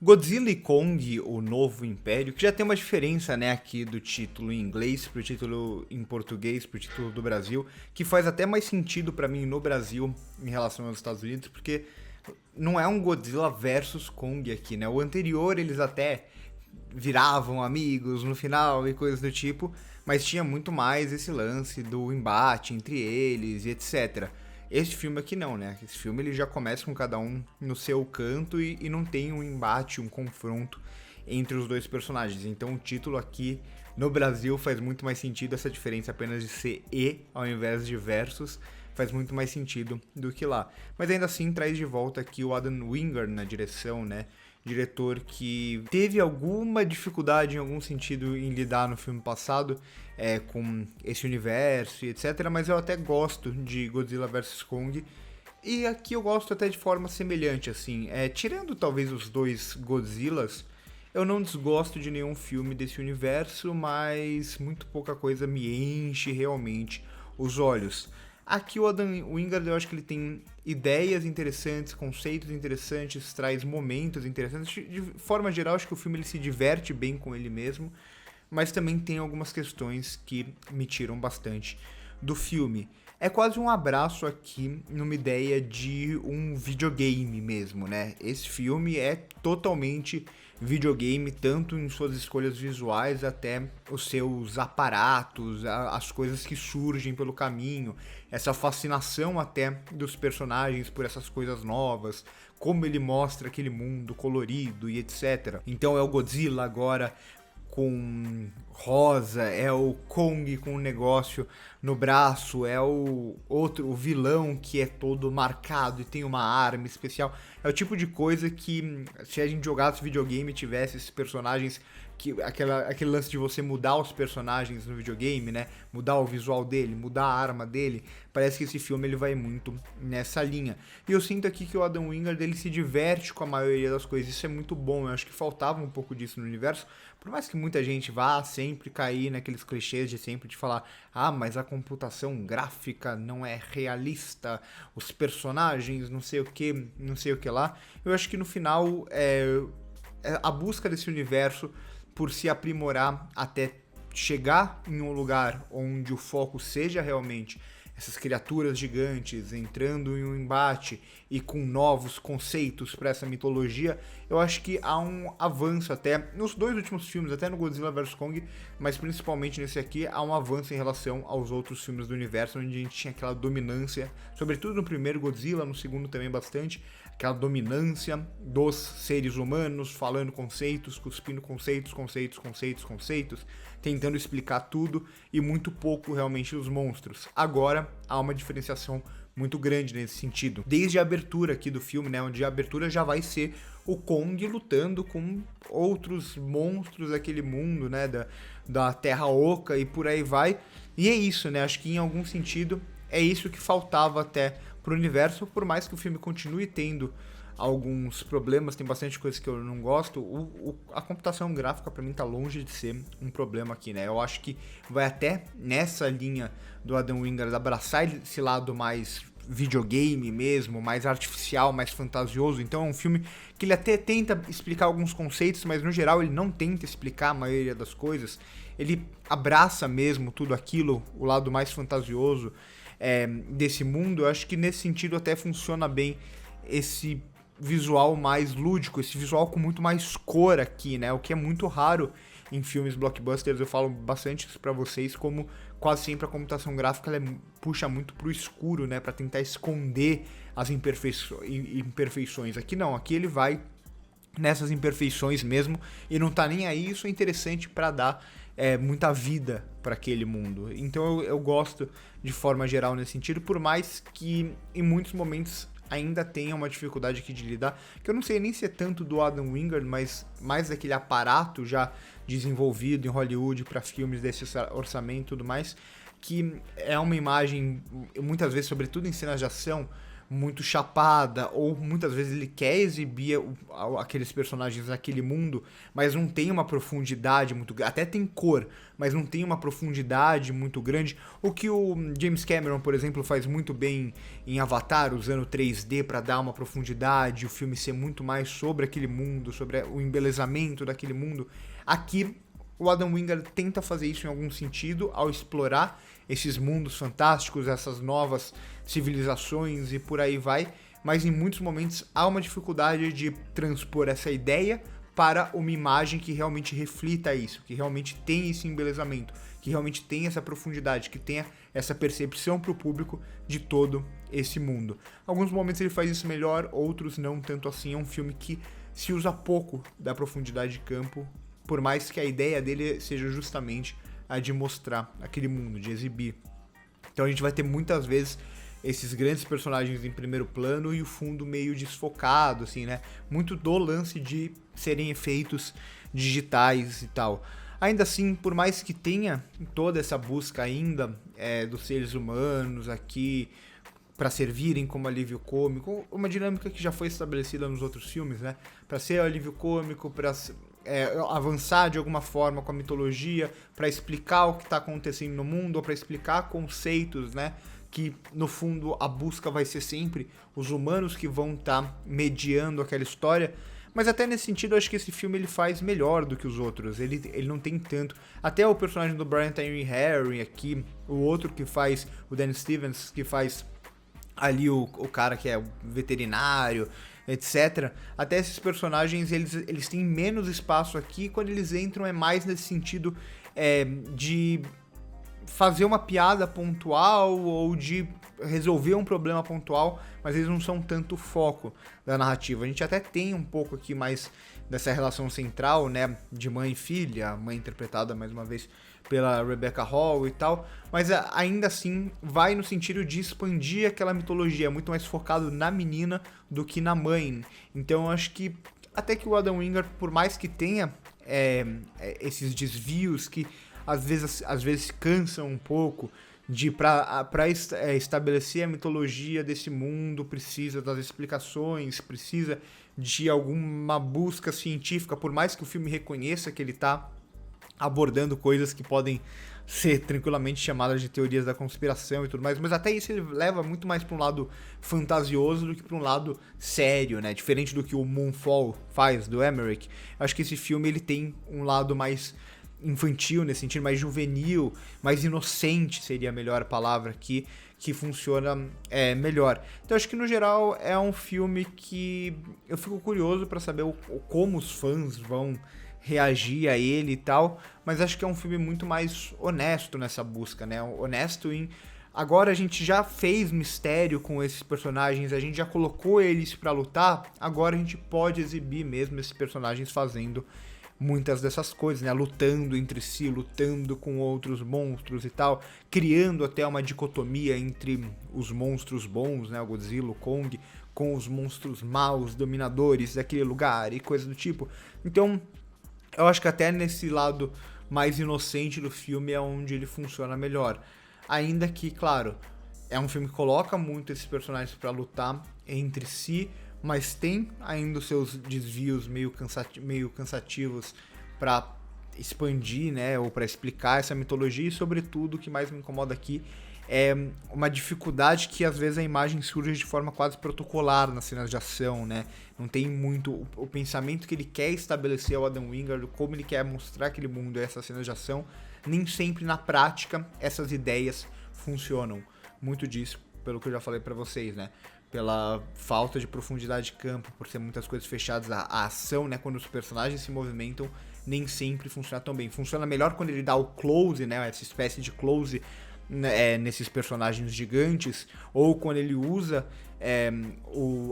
Godzilla e Kong, o Novo Império, que já tem uma diferença, né, aqui do título em inglês pro título em português, pro título do Brasil, que faz até mais sentido pra mim no Brasil em relação aos Estados Unidos, porque não é um Godzilla versus Kong aqui, né? O anterior eles até viravam amigos no final e coisas do tipo, mas tinha muito mais esse lance do embate entre eles e etc. Esse filme aqui não, né? Esse filme ele já começa com cada um no seu canto e não tem um embate, um confronto entre os dois personagens. Então o título aqui no Brasil faz muito mais sentido, essa diferença apenas de ser e ao invés de versus faz muito mais sentido do que lá. Mas ainda assim traz de volta aqui o Adam Wingard na direção, né? Diretor que teve alguma dificuldade em algum sentido em lidar no filme passado com esse universo e etc. Mas eu até gosto de Godzilla vs Kong. E aqui eu gosto até de forma semelhante, assim. Tirando talvez os dois Godzillas, eu não desgosto de nenhum filme desse universo, mas muito pouca coisa me enche realmente os olhos. Aqui o Adam Wingard, eu acho que ele tem ideias interessantes, conceitos interessantes, traz momentos interessantes. De forma geral, acho que o filme ele se diverte bem com ele mesmo, mas também tem algumas questões que me tiram bastante do filme. É quase um abraço aqui numa ideia de um videogame mesmo, né? Esse filme é totalmente videogame, tanto em suas escolhas visuais até os seus aparatos, as coisas que surgem pelo caminho, essa fascinação até dos personagens por essas coisas novas, como ele mostra aquele mundo colorido e etc. Então é o Godzilla agora com rosa, é o Kong com um negócio no braço, é o outro, o vilão que é todo marcado e tem uma arma especial. É o tipo de coisa que, se a gente jogasse videogame e tivesse esses personagens, aquele lance de você mudar os personagens no videogame, né? Mudar o visual dele, mudar a arma dele, parece que esse filme ele vai muito nessa linha. E eu sinto aqui que o Adam Wingard ele se diverte com a maioria das coisas, isso é muito bom, eu acho que faltava um pouco disso no universo, por mais que muita gente vá sempre cair naqueles clichês de sempre de falar, mas a computação gráfica não é realista, os personagens não sei o que lá, eu acho que no final a busca desse universo por se aprimorar até chegar em um lugar onde o foco seja realmente essas criaturas gigantes entrando em um embate e com novos conceitos para essa mitologia, eu acho que há um avanço até nos dois últimos filmes, até no Godzilla vs Kong, mas principalmente nesse aqui, há um avanço em relação aos outros filmes do universo, onde a gente tinha aquela dominância, sobretudo no primeiro Godzilla, no segundo também bastante, aquela dominância dos seres humanos, falando conceitos, cuspindo conceitos, tentando explicar tudo e muito pouco realmente os monstros. Agora há uma diferenciação muito grande nesse sentido. Desde a abertura aqui do filme, né, onde a abertura já vai ser o Kong lutando com outros monstros daquele mundo, né, da Terra Oca e por aí vai. E é isso, né, acho que em algum sentido é isso que faltava até pro universo, por mais que o filme continue tendo alguns problemas, tem bastante coisa que eu não gosto, a computação gráfica pra mim tá longe de ser um problema aqui, né? Eu acho que vai até nessa linha do Adam Wingard abraçar esse lado mais videogame mesmo, mais artificial, mais fantasioso. Então é um filme que ele até tenta explicar alguns conceitos, mas no geral ele não tenta explicar a maioria das coisas. Ele abraça mesmo tudo aquilo, o lado mais fantasioso desse mundo. Eu acho que nesse sentido até funciona bem esse visual mais lúdico, esse visual com muito mais cor aqui, né? O que é muito raro em filmes blockbusters. Eu falo bastante isso pra vocês, como quase sempre a computação gráfica ela puxa muito pro escuro, né? Pra tentar esconder as imperfeições. Aqui não, aqui ele vai nessas imperfeições mesmo e não tá nem aí. Isso é interessante pra dar muita vida para aquele mundo. Então eu gosto de forma geral nesse sentido, por mais que em muitos momentos ainda tenha uma dificuldade aqui de lidar, que eu não sei nem se é tanto do Adam Wingard, mas mais daquele aparato já desenvolvido em Hollywood para filmes desse orçamento e tudo mais, que é uma imagem, muitas vezes, sobretudo em cenas de ação, muito chapada, ou muitas vezes ele quer exibir aqueles personagens naquele mundo, mas não tem uma profundidade muito grande, até tem cor, mas não tem uma profundidade muito grande. O que o James Cameron, por exemplo, faz muito bem em Avatar, usando 3D para dar uma profundidade, o filme ser muito mais sobre aquele mundo, sobre o embelezamento daquele mundo. Aqui o Adam Wingard tenta fazer isso em algum sentido ao explorar esses mundos fantásticos, essas novas civilizações e por aí vai, mas em muitos momentos há uma dificuldade de transpor essa ideia para uma imagem que realmente reflita isso, que realmente tenha esse embelezamento, que realmente tenha essa profundidade, que tenha essa percepção para o público de todo esse mundo. Alguns momentos ele faz isso melhor, outros não tanto assim. É um filme que se usa pouco da profundidade de campo, por mais que a ideia dele seja justamente a de mostrar aquele mundo, de exibir. Então a gente vai ter muitas vezes esses grandes personagens em primeiro plano e o fundo meio desfocado, assim, né? Muito do lance de serem efeitos digitais e tal. Ainda assim, por mais que tenha toda essa busca ainda dos seres humanos aqui para servirem como alívio cômico, uma dinâmica que já foi estabelecida nos outros filmes, né? Para ser alívio cômico, para avançar de alguma forma com a mitologia, para explicar o que está acontecendo no mundo, ou para explicar conceitos, né? Que no fundo a busca vai ser sempre os humanos que vão estar mediando aquela história. Mas até nesse sentido, eu acho que esse filme ele faz melhor do que os outros. Ele não tem tanto. Até o personagem do Brian Tyree Henry aqui, o outro que faz, o Dan Stevens, que faz ali o cara que é o veterinário, etc. Até esses personagens, eles têm menos espaço aqui. Quando eles entram é mais nesse sentido de fazer uma piada pontual ou de resolver um problema pontual, mas eles não são tanto o foco da narrativa. A gente até tem um pouco aqui mais dessa relação central, né, de mãe e filha, a mãe interpretada mais uma vez pela Rebecca Hall e tal, mas ainda assim vai no sentido de expandir aquela mitologia, é muito mais focado na menina do que na mãe. Então eu acho que até que o Adam Wingard, por mais que tenha esses desvios que às vezes cansam um pouco, para estabelecer a mitologia desse mundo, precisa das explicações, precisa de alguma busca científica, por mais que o filme reconheça que ele está abordando coisas que podem ser tranquilamente chamadas de teorias da conspiração e tudo mais, mas até isso ele leva muito mais para um lado fantasioso do que para um lado sério, né? Diferente do que o Moonfall faz, do Emmerich. Acho que esse filme ele tem um lado mais infantil nesse sentido, mais juvenil, mais inocente seria a melhor palavra aqui, que funciona melhor. Então acho que no geral é um filme que eu fico curioso para saber como os fãs vão reagir a ele e tal, mas acho que é um filme muito mais honesto nessa busca, né? Honesto em agora a gente já fez mistério com esses personagens, a gente já colocou eles pra lutar, agora a gente pode exibir mesmo esses personagens fazendo muitas dessas coisas, né? Lutando entre si, lutando com outros monstros e tal, criando até uma dicotomia entre os monstros bons, né? O Godzilla, o Kong, com os monstros maus, dominadores daquele lugar e coisa do tipo. Então, eu acho que até nesse lado mais inocente do filme é onde ele funciona melhor. Ainda que, claro, é um filme que coloca muito esses personagens pra lutar entre si, mas tem ainda os seus desvios meio cansativos pra expandir, né, ou pra explicar essa mitologia, e sobretudo o que mais me incomoda aqui é uma dificuldade que às vezes a imagem surge de forma quase protocolar nas cenas de ação, né? Não tem muito o pensamento que ele quer estabelecer ao Adam Wingard, como ele quer mostrar aquele mundo e essas cenas de ação, nem sempre na prática essas ideias funcionam. Muito disso, pelo que eu já falei pra vocês, né? Pela falta de profundidade de campo, por ser muitas coisas fechadas, a ação, né? Quando os personagens se movimentam, nem sempre funciona tão bem. Funciona melhor quando ele dá o close, né? Essa espécie de close nesses personagens gigantes, ou quando ele usa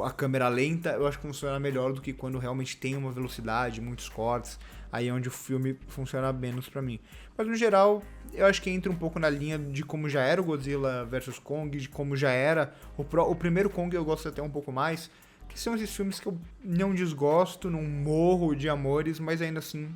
a câmera lenta, eu acho que funciona melhor do que quando realmente tem uma velocidade, muitos cortes, aí é onde o filme funciona menos pra mim. Mas no geral, eu acho que entra um pouco na linha de como já era o Godzilla vs Kong, de como já era o primeiro Kong, eu gosto até um pouco mais, que são esses filmes que eu não desgosto, não morro de amores, mas ainda assim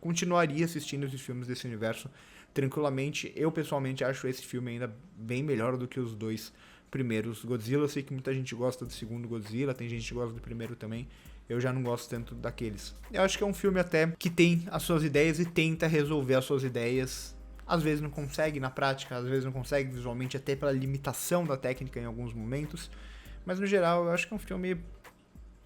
continuaria assistindo esses filmes desse universo tranquilamente. Eu pessoalmente acho esse filme ainda bem melhor do que os dois primeiros Godzilla. Eu sei que muita gente gosta do segundo Godzilla, tem gente que gosta do primeiro também. Eu já não gosto tanto daqueles. Eu acho que é um filme até que tem as suas ideias e tenta resolver as suas ideias. Às vezes não consegue na prática, às vezes não consegue visualmente, até pela limitação da técnica em alguns momentos. Mas no geral, eu acho que é um filme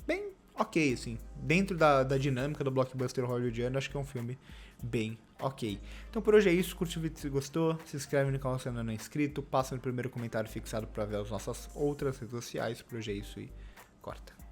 bem ok, assim. Dentro da dinâmica do blockbuster hollywoodiano, acho que é um filme bem ok. Então por hoje é isso, curte o vídeo se gostou, se inscreve no canal se ainda não é inscrito, passa no primeiro comentário fixado para ver as nossas outras redes sociais. Por hoje é isso e corta.